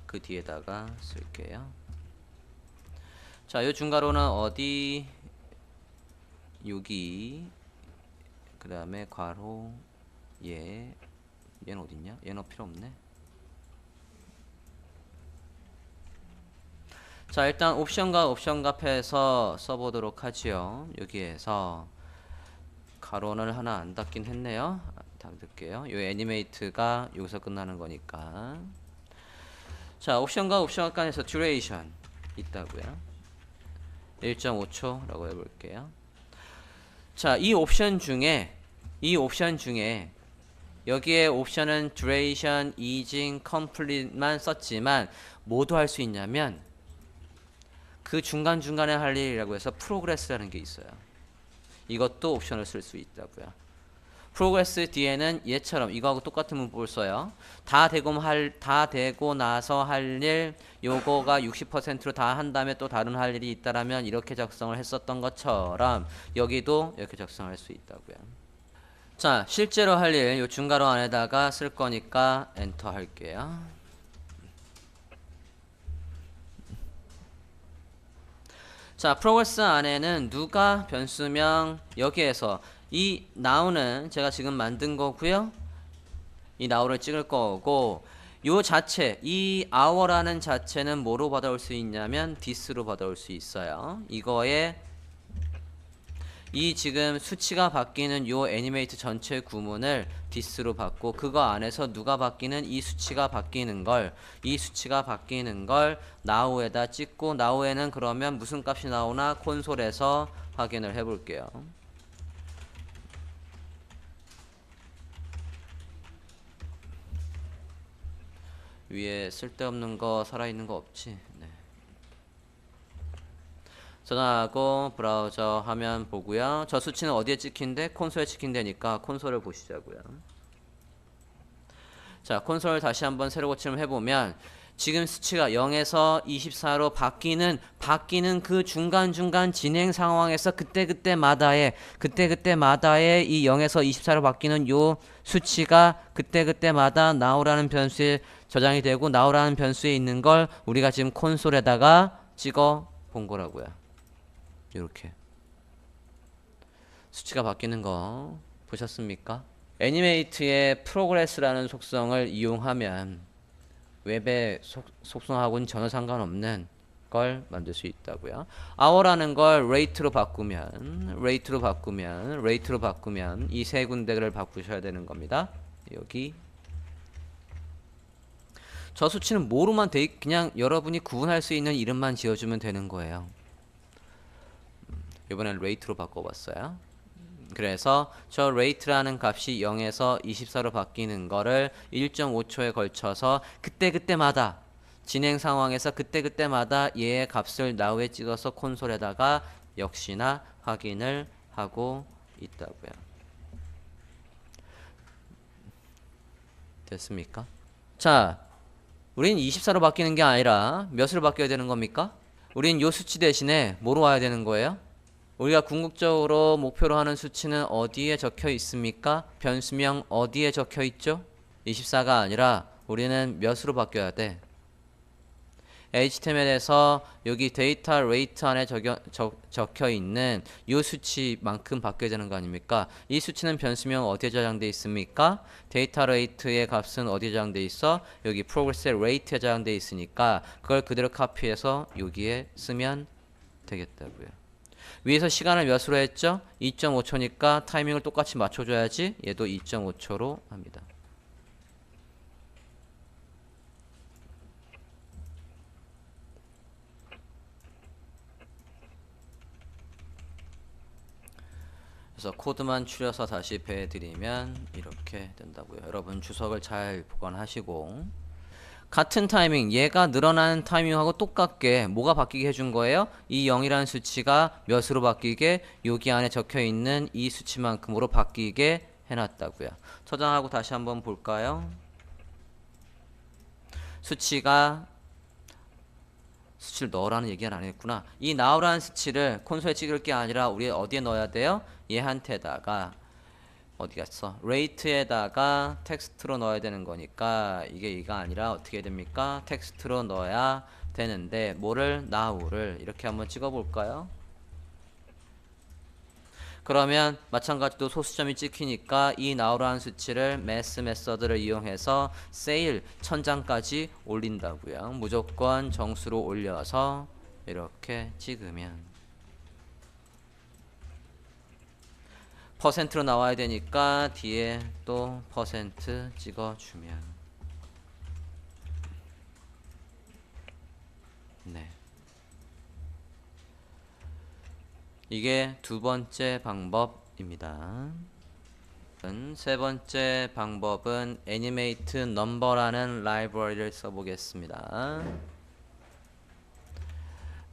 그 뒤에다가 쓸게요. 자, 요 중괄호는 어디? 여기. 그 다음에 괄호 얘. 얘는 어딨냐? 얘는 필요 없네. 자, 일단 옵션과 옵션 값에서 써보도록 하지요. 여기에서 가로를 하나 안 닫긴 했네요. 닫을게요. 요 애니메이트가 여기서 끝나는 거니까. 자, 옵션과 옵션 간에서 duration 있다고요. 1.5초 라고 해볼게요. 자, 이 옵션 중에 여기에 옵션은 duration, easing, complete만 썼지만 뭐도 할 수 있냐면 그 중간중간에 할 일이라고 해서 progress라는 게 있어요. 이것도 옵션을 쓸 수 있다고요. progress 뒤에는 얘처럼 이거하고 똑같은 문법을 써요. 다 되고 나서 할 일, 요거가 60%로 다 한 다음에 또 다른 할 일이 있다라면 이렇게 작성을 했었던 것처럼 여기도 이렇게 작성할 수 있다고요. 자, 실제로 할 일 요 중괄호 안에다가 쓸 거니까 엔터 할게요. 자, progress 안에는 누가 변수명 여기에서 이 now는 제가 지금 만든 거고요. 이 now를 찍을 거고 요 자체 이 hour라는 자체는 뭐로 받아올 수 있냐면 this로 받아올 수 있어요. 이거에 이 지금 수치가 바뀌는 요 애니메이트 전체 구문을 this로 받고 그거 안에서 누가 바뀌는 이 수치가 바뀌는 걸 now에다 찍고 now에는 그러면 무슨 값이 나오나 콘솔에서 확인을 해 볼게요. 위에 쓸데없는 거 살아있는 거 없지? 네. 전화하고 브라우저 화면 보고요. 저 수치는 어디에 찍힌대? 콘솔에 찍힌다니까 콘솔을 보시자고요. 자, 콘솔 다시 한번 새로 고침을 해보면 지금 수치가 0에서 24로 바뀌는 그 중간중간 진행 상황에서 그때그때마다의 이 0에서 24로 바뀌는 요 수치가 그때그때마다 now라는 변수에 저장이 되고 now라는 변수에 있는 걸 우리가 지금 콘솔에다가 찍어 본 거라고요. 이렇게 수치가 바뀌는 거 보셨습니까? 애니메이트의 프로그레스라는 속성을 이용하면 웹의 속성하고는 전혀 상관없는 걸 만들 수 있다고요. hour라는 걸 rate로 바꾸면 이 세 군데를 바꾸셔야 되는 겁니다. 여기 저 수치는 뭐로만 그냥 여러분이 구분할 수 있는 이름만 지어주면 되는 거예요. 이번엔 rate로 바꿔봤어요. 그래서 저 rate라는 값이 0에서 24로 바뀌는 거를 1.5초에 걸쳐서 그때그때마다 진행 상황에서 그때그때마다 얘의 값을 now에 찍어서 콘솔에다가 역시나 확인을 하고 있다고요. 됐습니까? 자, 우린 24로 바뀌는 게 아니라 몇으로 바뀌어야 되는 겁니까? 우린 요 수치 대신에 뭐로 와야 되는 거예요? 우리가 궁극적으로 목표로 하는 수치는 어디에 적혀 있습니까? 변수명 어디에 적혀 있죠? 24가 아니라 우리는 몇으로 바뀌어야 돼? HTML에서 여기 데이터 레이트 안에 적혀 있는 이 수치만큼 바뀌어야 되는 거 아닙니까? 이 수치는 변수명 어디에 저장되어 있습니까? 데이터 레이트의 값은 어디에 저장되어 있어? 여기 프로그레스의 레이트에 저장되어 있으니까 그걸 그대로 카피해서 여기에 쓰면 되겠다고요. 위에서 시간을 몇으로 했죠? 2.5초니까 타이밍을 똑같이 맞춰줘야지 얘도 2.5초로 합니다. 그래서 코드만 추려서 다시 배해드리면 이렇게 된다고요. 여러분 주석을 잘 보관하시고 같은 타이밍, 얘가 늘어나는 타이밍하고 똑같게 뭐가 바뀌게 해준 거예요? 이 0이라는 수치가 몇으로 바뀌게? 여기 안에 적혀있는 이 수치만큼으로 바뀌게 해놨다고요. 저장하고 다시 한번 볼까요? 수치를 넣으라는 얘기는 안 했구나. 이 now라는 수치를 콘솔에 찍을 게 아니라 우리 어디에 넣어야 돼요? 얘한테다가 어디 갔어? rate에다가 텍스트로 넣어야 되는 거니까 이가 아니라 어떻게 됩니까? 텍스트로 넣어야 되는데 뭐를? now를 이렇게 한번 찍어 볼까요? 그러면 마찬가지로 소수점이 찍히니까 이 now라는 수치를 mass 메서드를 이용해서 sale 1000장까지 올린다고요. 무조건 정수로 올려서 이렇게 찍으면 퍼센트로 나와야 되니까 뒤에 또 퍼센트 찍어주면 네. 이게 두 번째 방법입니다. 세 번째 방법은 애니메이트 넘버라는 라이브러리를 써보겠습니다.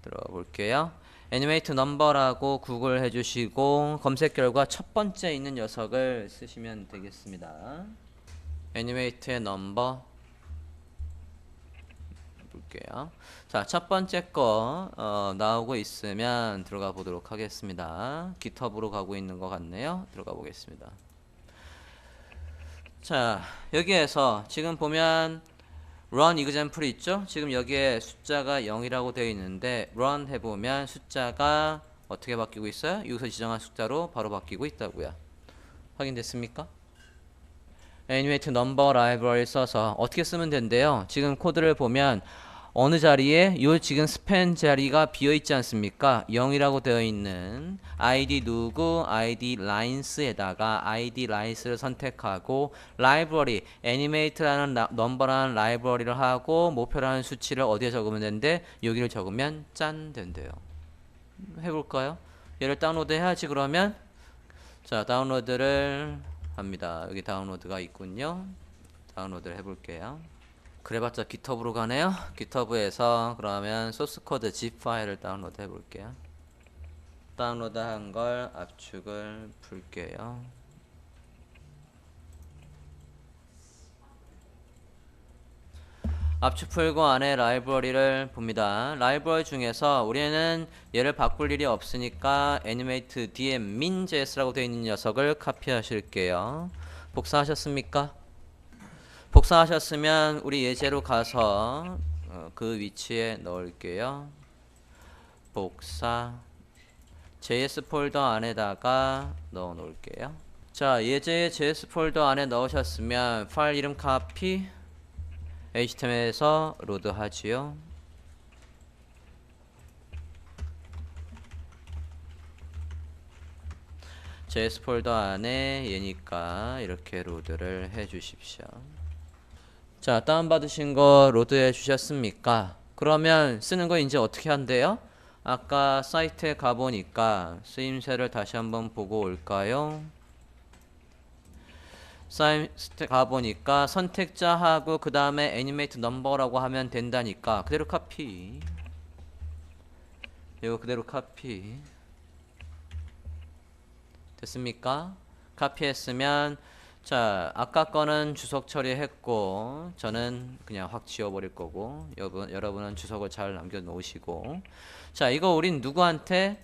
들어볼게요. 애니메이트 넘버라고 구글 해주시고 검색 결과 첫 번째 있는 녀석을 쓰시면 되겠습니다. 애니메이트의 넘버 볼게요. 자, 첫 번째 거 나오고 있으면 들어가 보도록 하겠습니다. GitHub으로 가고 있는 것 같네요. 들어가 보겠습니다. 자, 여기에서 지금 보면 run example 있죠? 지금 여기에 숫자가 0이라고 되어 있는데 run 해보면 숫자가 어떻게 바뀌고 있어요? 여기서 지정한 숫자로 바로 바뀌고 있다고요. 확인됐습니까? 애니메이트 넘버 라이브러리 써서 어떻게 쓰면 된대요? 지금 코드를 보면 어느 자리에 요 지금 스팬 자리가 비어 있지 않습니까? 0이라고 되어 있는 id 누구 id lines에다가 id lines를 선택하고 라이브러리 애니메이트라는 넘버라는 라이브러리를 하고 목표라는 수치를 어디에 적으면 되는데 여기를 적으면 짠 된대요. 해볼까요? 얘를 다운로드 해야지. 그러면 자, 다운로드를 합니다. 여기 다운로드가 있군요. 다운로드를 해볼게요. 그래봤자 GitHub으로 가네요. GitHub에서 그러면 소스 코드 zip 파일을 다운로드 해볼게요. 다운로드한 걸 압축을 풀게요. 압축 풀고 안에 라이브러리를 봅니다. 라이브러리 중에서 우리는 얘를 바꿀 일이 없으니까 애니메이트 dm min.js라고 되어 있는 녀석을 카피하실게요. 복사하셨습니까? 복사하셨으면 우리 예제로 가서 그 위치에 넣을게요. 복사 JS 폴더 안에다가 넣어 놓을게요. 자, 예제의 JS 폴더 안에 넣으셨으면 파일 이름 카피 HTML에서 로드 하지요. JS 폴더 안에 얘니까 이렇게 로드를 해 주십시오. 자, 다운받으신 거 로드해 주셨습니까? 그러면 쓰는 거 이제 어떻게 한대요? 아까 사이트에 가보니까 쓰임새를 다시 한번 보고 올까요? 사이트에 가보니까 선택자하고 그 다음에 애니메이트 넘버라고 하면 된다니까 그대로 카피. 이거 그대로 카피. 됐습니까? 카피했으면 자, 아까 거는 주석 처리했고 저는 그냥 확 지워버릴 거고 여러분은 주석을 잘 남겨 놓으시고 자, 이거 우린 누구한테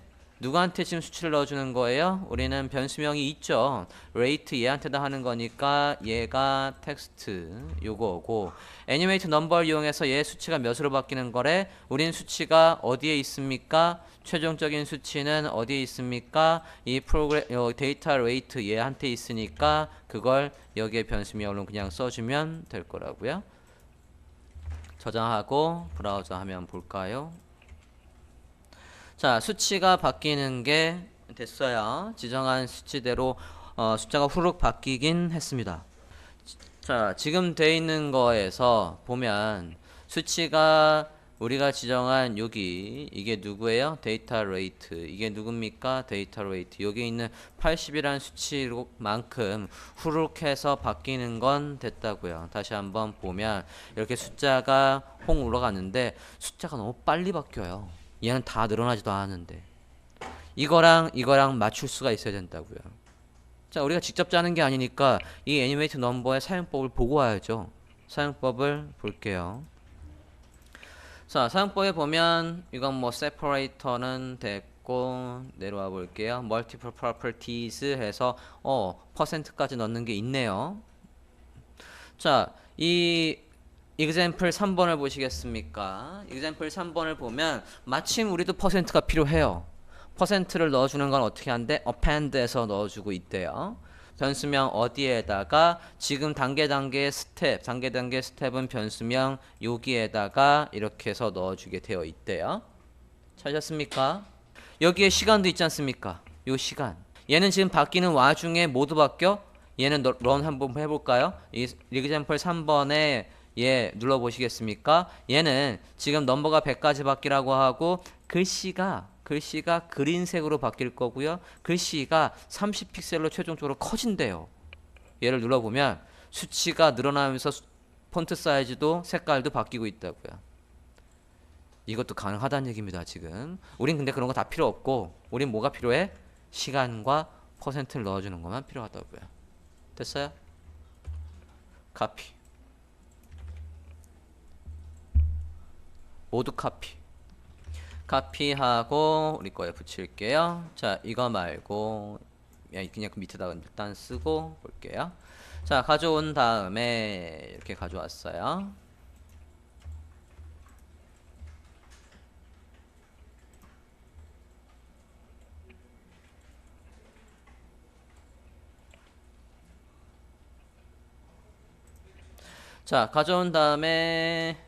지금 수치를 넣어주는 거예요? 우리는 변수명이 있죠. rate 얘한테다 하는 거니까 얘가 텍스트 요거고 애니메이트 넘버를 이용해서 얘 수치가 몇으로 바뀌는 거래? 우린 수치가 어디에 있습니까? 최종적인 수치는 어디에 있습니까? 이 프로그램 데이터 레이트 얘한테 있으니까 그걸 여기에 변수명으로 그냥 써주면 될 거라고요. 저장하고 브라우저 하면 볼까요? 자, 수치가 바뀌는 게 됐어요. 지정한 수치대로 숫자가 후룩 바뀌긴 했습니다. 자, 지금 돼 있는 거에서 보면 수치가 우리가 지정한 여기 이게 누구예요? 데이터 레이트. 이게 누굽니까? 데이터 레이트. 여기 있는 80이라는 수치만큼 후룩해서 바뀌는 건 됐다고요. 다시 한번 보면 이렇게 숫자가 홍 올라갔는데 숫자가 너무 빨리 바뀌어요. 얘는 다 늘어나지도 않았는데 이거랑 맞출 수가 있어야 된다고요. 자, 우리가 직접 짜는 게 아니니까 이 애니메이트 넘버의 사용법을 보고 와야죠. 사용법을 볼게요. 자, 사용법에 보면 이건 뭐 separator는 됐고 내려와 볼게요. multiple properties 해서 %까지 넣는 게 있네요. 자, 이 example 3번을 보시겠습니까? example 3번을 보면 마침 우리도 %가 필요해요. %를 넣어주는 건 어떻게 한대? append에서 넣어주고 있대요. 변수명 어디에다가 지금 단계 스텝은 변수명 여기에다가 이렇게 해서 넣어주게 되어 있대요. 찾았습니까? 여기에 시간도 있지 않습니까? 요 시간. 얘는 지금 바뀌는 와중에 모두 바뀌어? 얘는 런 한번 해볼까요? 이 example 3번에 얘 눌러보시겠습니까? 얘는 지금 넘버가 100까지 바뀌라고 하고 글씨가 그린색으로 바뀔 거고요. 글씨가 30픽셀로 최종적으로 커진대요. 얘를 눌러보면 수치가 늘어나면서 폰트 사이즈도 색깔도 바뀌고 있다고요. 이것도 가능하다는 얘기입니다. 지금 우린 근데 그런 거 다 필요 없고 우린 뭐가 필요해? 시간과 %를 넣어주는 것만 필요하다고요. 됐어요? 카피. 모두 카피. 카피하고 우리 거에 붙일게요. 자, 이거 말고 그냥 그 밑에다가 일단 쓰고 볼게요. 자, 가져온 다음에 이렇게 가져왔어요. 자, 가져온 다음에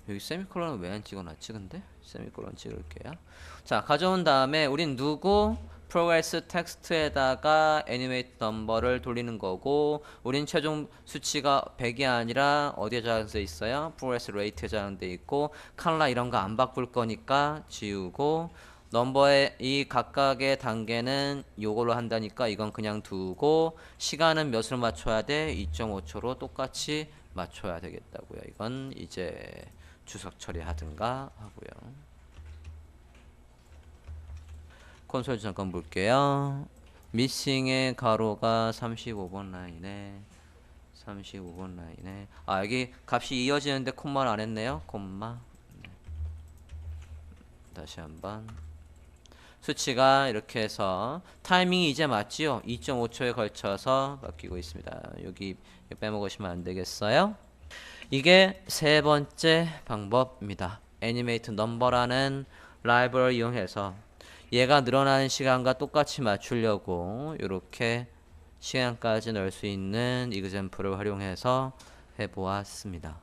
여기 세미콜론은 왜 안 찍어놨지 근데? 세미콜론 찍을게요. 자, 가져온 다음에 우린 누구? progress 텍스트에다가 애니메이트 넘버를 돌리는 거고 우린 최종 수치가 100이 아니라 어디에 저장돼 있어요? progress rate에 저장돼 있고 컬러 이런 거 안 바꿀 거니까 지우고 넘버의 이 각각의 단계는 요걸로 한다니까 이건 그냥 두고 시간은 몇으로 맞춰야 돼? 2.5초로 똑같이 맞춰야 되겠다고요. 이건 이제 주석 처리하든가 하고요. 콘솔 잠깐 볼게요. 미싱의 가로가 35번 라인에 35번 라인에 여기 값이 이어지는데 콤마를 안 했네요. 콤마. 다시 한번 수치가 이렇게 해서 타이밍이 이제 맞지요? 2.5초에 걸쳐서 바뀌고 있습니다. 여기 빼먹으시면 안 되겠어요? 이게 세 번째 방법입니다. 애니메이트 넘버라는 라이브러를 이용해서 얘가 늘어나는 시간과 똑같이 맞추려고 이렇게 시간까지 넣을 수 있는 이그젬플을 활용해서 해보았습니다.